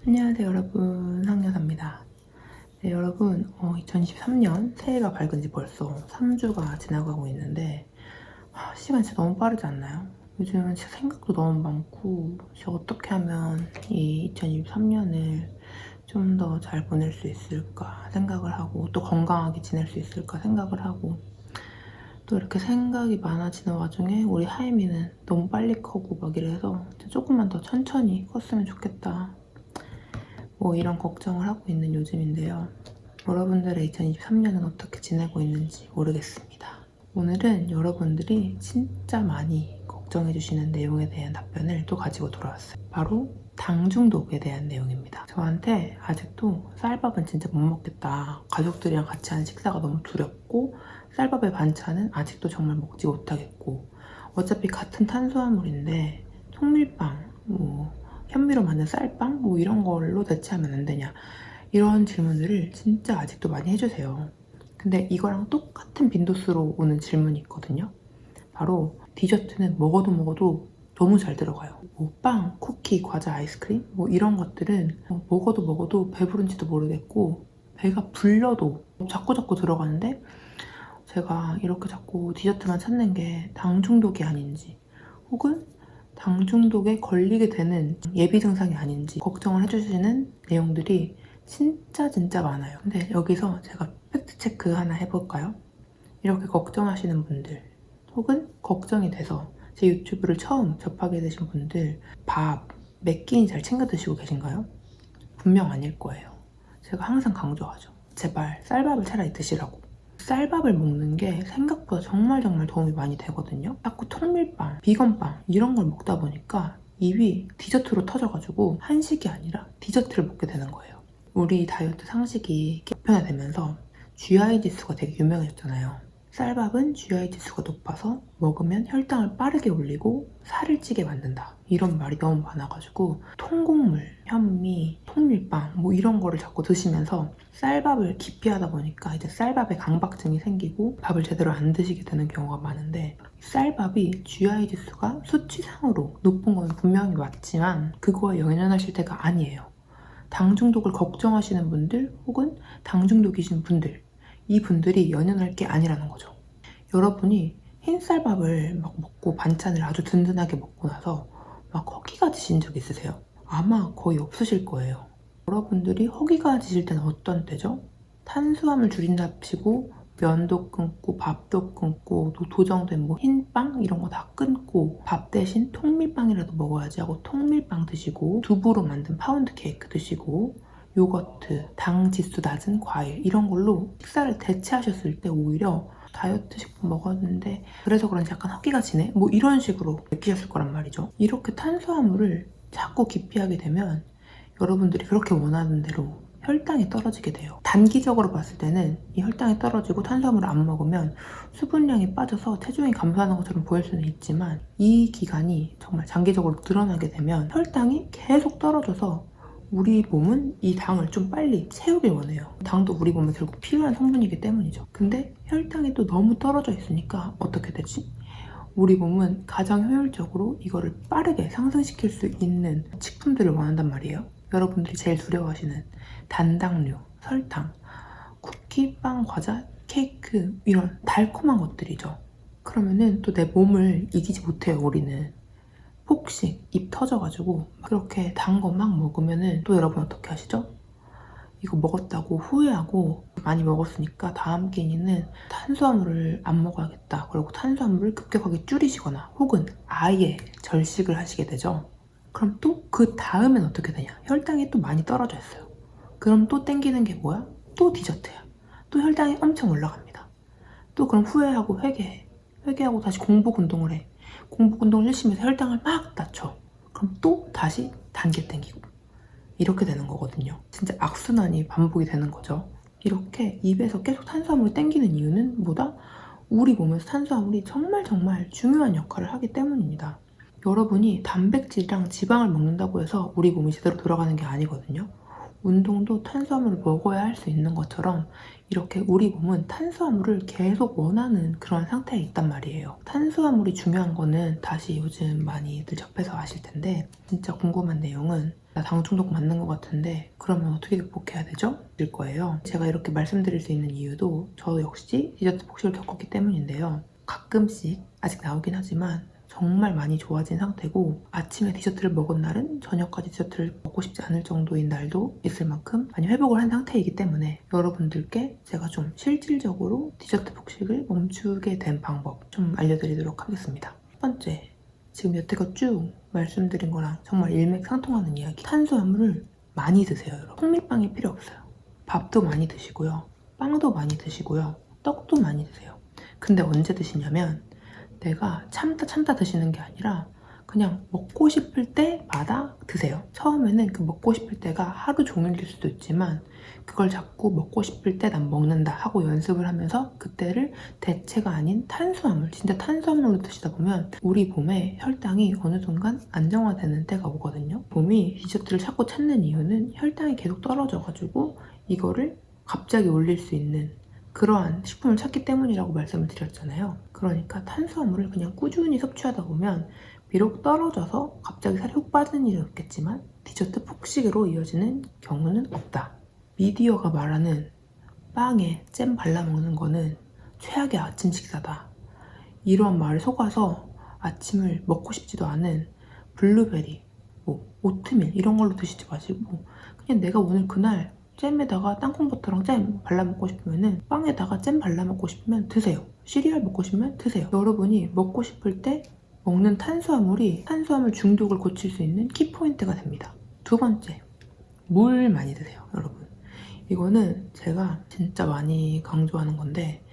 안녕하세요 여러분, 상여사입니다. 네, 여러분 2023년 새해가 밝은 지 벌써 3주가 지나가고 있는데 시간 진짜 너무 빠르지 않나요? 요즘은 진짜 생각도 너무 많고 진짜 어떻게 하면 이 2023년을 좀 더 잘 보낼 수 있을까 생각을 하고, 또 건강하게 지낼 수 있을까 생각을 하고, 또 이렇게 생각이 많아지는 와중에 우리 하이미는 너무 빨리 커고 막 이래서 조금만 더 천천히 컸으면 좋겠다, 뭐 이런 걱정을 하고 있는 요즘인데요. 여러분들의 2023년은 어떻게 지내고 있는지 모르겠습니다. 오늘은 여러분들이 진짜 많이 걱정해주시는 내용에 대한 답변을 또 가지고 돌아왔어요. 바로 당 중독에 대한 내용입니다. 저한테 아직도 쌀밥은 진짜 못 먹겠다, 가족들이랑 같이 하는 식사가 너무 두렵고 쌀밥의 반찬은 아직도 정말 먹지 못하겠고, 어차피 같은 탄수화물인데 통밀빵, 현미로 만든 쌀빵 이런 걸로 대체하면 안 되냐, 이런 질문들을 진짜 아직도 많이 해주세요. 근데 이거랑 똑같은 빈도수로 오는 질문이 있거든요. 바로 디저트는 먹어도 너무 잘 들어가요. 빵, 쿠키, 과자, 아이스크림 이런 것들은 먹어도 배부른지도 모르겠고 배가 불러도 자꾸 들어가는데, 제가 이렇게 자꾸 디저트만 찾는 게 당 중독이 아닌지, 혹은 당 중독에 걸리게 되는 예비 증상이 아닌지 걱정을 해주시는 내용들이 진짜 많아요. 근데 여기서 제가 팩트체크 하나 해볼까요? 이렇게 걱정하시는 분들, 혹은 걱정이 돼서 제 유튜브를 처음 접하게 되신 분들, 밥 몇 끼니 잘 챙겨 드시고 계신가요? 분명 아닐 거예요. 제가 항상 강조하죠. 제발 쌀밥을 차라리 드시라고. 쌀밥을 먹는 게 생각보다 정말 도움이 많이 되거든요. 자꾸 통밀빵, 비건빵 이런 걸 먹다 보니까 입이 디저트로 터져가지고 한식이 아니라 디저트를 먹게 되는 거예요. 우리 다이어트 상식이 보편화되면서 GI 지수가 되게 유명해졌잖아요. 쌀밥은 GI 지수가 높아서 먹으면 혈당을 빠르게 올리고 살을 찌게 만든다, 이런 말이 너무 많아가지고 통곡물, 현미, 통밀빵 이런 거를 자꾸 드시면서 쌀밥을 기피하다 보니까 이제 쌀밥에 강박증이 생기고 밥을 제대로 안 드시게 되는 경우가 많은데, 쌀밥이 GI 지수가 수치상으로 높은 건 분명히 맞지만 그거에 연연하실 때가 아니에요. 당 중독을 걱정하시는 분들, 혹은 당 중독이신 분들, 이 분들이 연연할 게 아니라는 거죠. 여러분이 흰쌀밥을 막 먹고 반찬을 아주 든든하게 먹고 나서 막 허기가 지신 적 있으세요? 아마 거의 없으실 거예요. 여러분들이 허기가 지실 때는 어떤 때죠? 탄수화물 줄인답시고 면도 끊고 밥도 끊고 도정된 흰빵 이런 거 다 끊고 밥 대신 통밀빵이라도 먹어야지 하고 통밀빵 드시고, 두부로 만든 파운드 케이크 드시고, 요거트, 당 지수 낮은 과일 이런 걸로 식사를 대체하셨을 때 오히려 다이어트 식품 먹었는데 그래서 그런지 약간 허기가 지네? 이런 식으로 느끼셨을 거란 말이죠. 이렇게 탄수화물을 자꾸 기피하게 되면 여러분들이 그렇게 원하는 대로 혈당이 떨어지게 돼요. 단기적으로 봤을 때는 이 혈당이 떨어지고 탄수화물을 안 먹으면 수분량이 빠져서 체중이 감소하는 것처럼 보일 수는 있지만, 이 기간이 정말 장기적으로 드러나게 되면 혈당이 계속 떨어져서 우리 몸은 이 당을 좀 빨리 채우길 원해요. 당도 우리 몸에 결국 필요한 성분이기 때문이죠. 근데 혈당이 또 너무 떨어져 있으니까 어떻게 되지? 우리 몸은 가장 효율적으로 이거를 빠르게 상승시킬 수 있는 식품들을 원한단 말이에요. 여러분들이 제일 두려워하시는 단당류, 설탕, 쿠키, 빵, 과자, 케이크 이런 달콤한 것들이죠. 그러면은 또 내 몸을 이기지 못해요. 우리는 폭식, 입 터져가지고 그렇게 단 거 막 먹으면은 또 여러분 어떻게 하시죠? 이거 먹었다고 후회하고 많이 먹었으니까 다음 끼니는 탄수화물을 안 먹어야겠다, 그리고 탄수화물을 급격하게 줄이시거나 혹은 아예 절식을 하시게 되죠. 그럼 또 그 다음엔 어떻게 되냐? 혈당이 또 많이 떨어져 있어요. 그럼 또 땡기는 게 뭐야? 또 디저트야. 또 혈당이 엄청 올라갑니다. 또 그럼 후회하고 회개하고 다시 공복 운동을 해. 공복 운동을 열심히 해서 혈당을 막 낮춰. 그럼 또 다시 단계 땡기고, 이렇게 되는 거거든요. 진짜 악순환이 반복이 되는 거죠. 이렇게 입에서 계속 탄수화물이 땡기는 이유는 뭐다? 우리 몸에서 탄수화물이 정말 중요한 역할을 하기 때문입니다. 여러분이 단백질이랑 지방을 먹는다고 해서 우리 몸이 제대로 돌아가는 게 아니거든요. 운동도 탄수화물을 먹어야 할 수 있는 것처럼 이렇게 우리 몸은 탄수화물을 계속 원하는 그런 상태에 있단 말이에요. 탄수화물이 중요한 거는 다시 요즘 많이들 접해서 아실 텐데 진짜 궁금한 내용은 나 당 중독 맞는 것 같은데 그러면 어떻게 극복해야 되죠? 일 거예요. 제가 이렇게 말씀드릴 수 있는 이유도 저 역시 디저트 폭식을 겪었기 때문인데요. 가끔씩 아직 나오긴 하지만 정말 많이 좋아진 상태고 아침에 디저트를 먹은 날은 저녁까지 디저트를 먹고 싶지 않을 정도인 날도 있을 만큼 많이 회복을 한 상태이기 때문에 여러분들께 제가 좀 실질적으로 디저트 폭식을 멈추게 된 방법 좀 알려드리도록 하겠습니다. 첫 번째, 지금 여태껏 쭉 말씀드린 거랑 정말 일맥상통하는 이야기. 탄수화물을 많이 드세요, 여러분. 통밀빵이 필요 없어요. 밥도 많이 드시고요. 빵도 많이 드시고요. 떡도 많이 드세요. 근데 언제 드시냐면 내가 참다 드시는 게 아니라 그냥 먹고 싶을 때마다 드세요. 처음에는 그 먹고 싶을 때가 하루 종일일 수도 있지만 그걸 자꾸 먹고 싶을 때 난 먹는다 하고 연습을 하면서 그때를 대체가 아닌 탄수화물, 진짜 탄수화물로 드시다 보면 우리 몸의 혈당이 어느 순간 안정화되는 때가 오거든요. 몸이 디저트를 자꾸 찾는 이유는 혈당이 계속 떨어져가지고 이거를 갑자기 올릴 수 있는 그러한 식품을 찾기 때문이라고 말씀을 드렸잖아요. 그러니까 탄수화물을 그냥 꾸준히 섭취하다 보면 비록 떨어져서 갑자기 살이 훅 빠지는 일은 없겠지만 디저트 폭식으로 이어지는 경우는 없다. 미디어가 말하는 빵에 잼 발라먹는 거는 최악의 아침 식사다. 이러한 말에 속아서 아침을 먹고 싶지도 않은 블루베리, 오트밀 이런 걸로 드시지 마시고 그냥 내가 오늘 그날 잼에다가 땅콩버터랑 잼 발라먹고 싶으면 빵에다가 잼 발라먹고 싶으면 드세요. 시리얼 먹고 싶으면 드세요. 여러분이 먹고 싶을 때 먹는 탄수화물이 탄수화물 중독을 고칠 수 있는 키포인트가 됩니다. 두 번째, 물 많이 드세요, 여러분. 이거는 제가 진짜 많이 강조하는 건데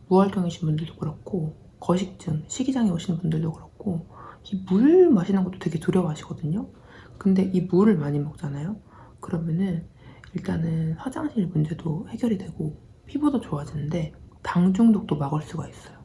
무활동이신 분들도 그렇고 거식증, 식이장애 오신 분들도 그렇고 이 물 마시는 것도 되게 두려워하시거든요. 근데 이 물을 많이 먹잖아요. 그러면은 일단은 화장실 문제도 해결이 되고 피부도 좋아지는데 당 중독도 막을 수가 있어요.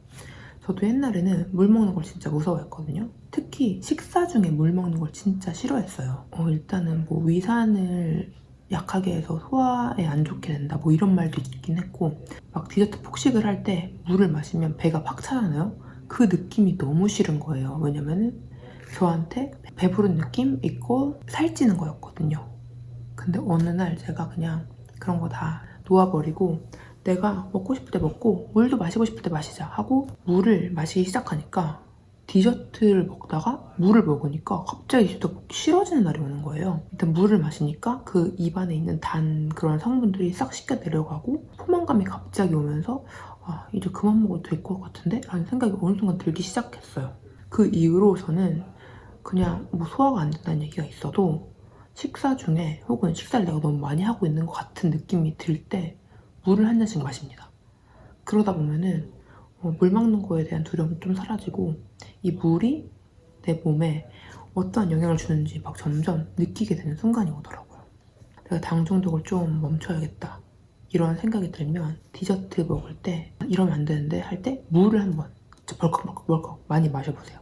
저도 옛날에는 물 먹는 걸 진짜 무서워했거든요. 특히 식사 중에 물 먹는 걸 진짜 싫어했어요. 일단은 뭐 위산을 약하게 해서 소화에 안 좋게 된다 뭐 이런 말도 있긴 했고 막 디저트 폭식을 할 때 물을 마시면 배가 팍 차잖아요. 그 느낌이 너무 싫은 거예요. 왜냐면은 저한테 배부른 느낌 있고 살찌는 거였거든요. 근데 어느 날 제가 그냥 그런 거 다 놓아버리고 내가 먹고 싶을 때 먹고 물도 마시고 싶을 때 마시자 하고 물을 마시기 시작하니까 디저트를 먹다가 물을 먹으니까 갑자기 진짜 먹기 싫어지는 날이 오는 거예요. 일단 물을 마시니까 그 입안에 있는 단 그런 성분들이 싹 씻겨 내려가고 포만감이 갑자기 오면서 아 이제 그만 먹어도 될 것 같은데? 라는 생각이 어느 순간 들기 시작했어요. 그 이후로서는 그냥 뭐 소화가 안 된다는 얘기가 있어도 식사 중에 혹은 식사를 내가 너무 많이 하고 있는 것 같은 느낌이 들 때 물을 한 잔씩 마십니다. 그러다 보면은 물 먹는 거에 대한 두려움이 좀 사라지고 이 물이 내 몸에 어떠한 영향을 주는지 막 점점 느끼게 되는 순간이 오더라고요. 내가 당 중독을 좀 멈춰야겠다 이런 생각이 들면 디저트 먹을 때 이러면 안 되는데 할 때 물을 한번 벌컥 많이 마셔보세요.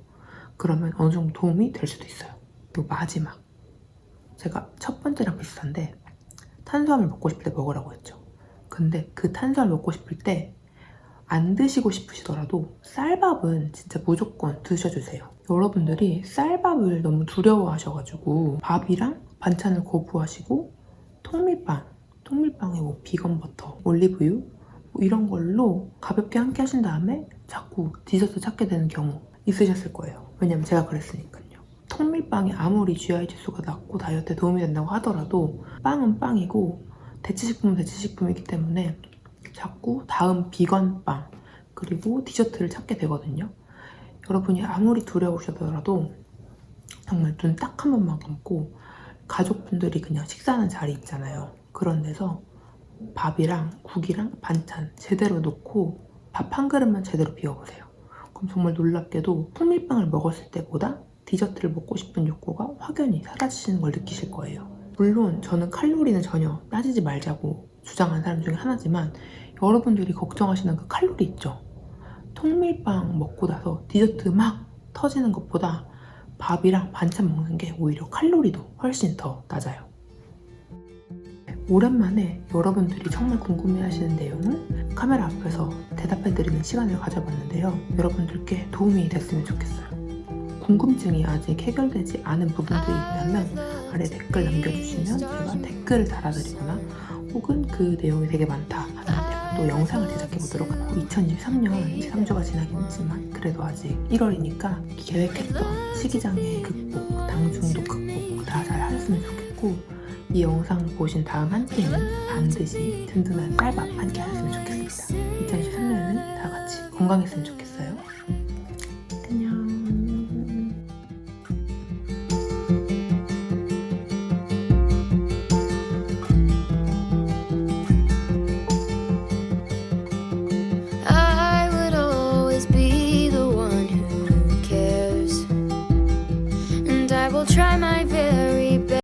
그러면 어느 정도 도움이 될 수도 있어요. 그리고 마지막, 제가 첫 번째랑 비슷한데 탄수화물 먹고 싶을 때 먹으라고 했죠. 근데 그 탄수화물 먹고 싶을 때 안 드시고 싶으시더라도 쌀밥은 진짜 무조건 드셔주세요. 여러분들이 쌀밥을 너무 두려워하셔가지고 밥이랑 반찬을 거부하시고 통밀빵에 뭐 비건버터, 올리브유 뭐 이런 걸로 가볍게 함께 하신 다음에 자꾸 디저트 찾게 되는 경우 있으셨을 거예요. 왜냐면 제가 그랬으니까요. 통밀빵이 아무리 GI 지수가 낮고 다이어트에 도움이 된다고 하더라도 빵은 빵이고 대체식품은 대체식품이기 때문에 자꾸 다음 비건빵 그리고 디저트를 찾게 되거든요. 여러분이 아무리 두려우시더라도 정말 눈 딱 한 번만 감고 가족분들이 그냥 식사하는 자리 있잖아요. 그런 데서 밥이랑 국이랑 반찬 제대로 놓고 밥 한 그릇만 제대로 비워보세요. 그럼 정말 놀랍게도 통밀빵을 먹었을 때보다 디저트를 먹고 싶은 욕구가 확연히 사라지시는 걸 느끼실 거예요. 물론 저는 칼로리는 전혀 따지지 말자고 주장하는 사람 중에 하나지만 여러분들이 걱정하시는 그 칼로리 있죠? 통밀빵 먹고 나서 디저트 막 터지는 것보다 밥이랑 반찬 먹는 게 오히려 칼로리도 훨씬 더 낮아요. 오랜만에 여러분들이 정말 궁금해하시는 내용을 카메라 앞에서 대답해드리는 시간을 가져봤는데요. 여러분들께 도움이 됐으면 좋겠어요. 궁금증이 아직 해결되지 않은 부분들이 있다면 아래 댓글 남겨주시면 제가 댓글을 달아드리거나 혹은 그 내용이 되게 많다 하면 제가 또 영상을 제작해 보도록 하고 2023년 이제 3주가 지나긴 했지만 그래도 아직 1월이니까 계획했던 식이장애 극복, 당 중독 극복 다 잘 하셨으면 좋겠고 이 영상 보신 다음 한 끼는 반드시 든든한 쌀밥 한 끼 하셨으면 좋겠습니다. 2023년에는 다 같이 건강했으면 좋겠어요. 안녕. I would always be the one who cares, and I will try my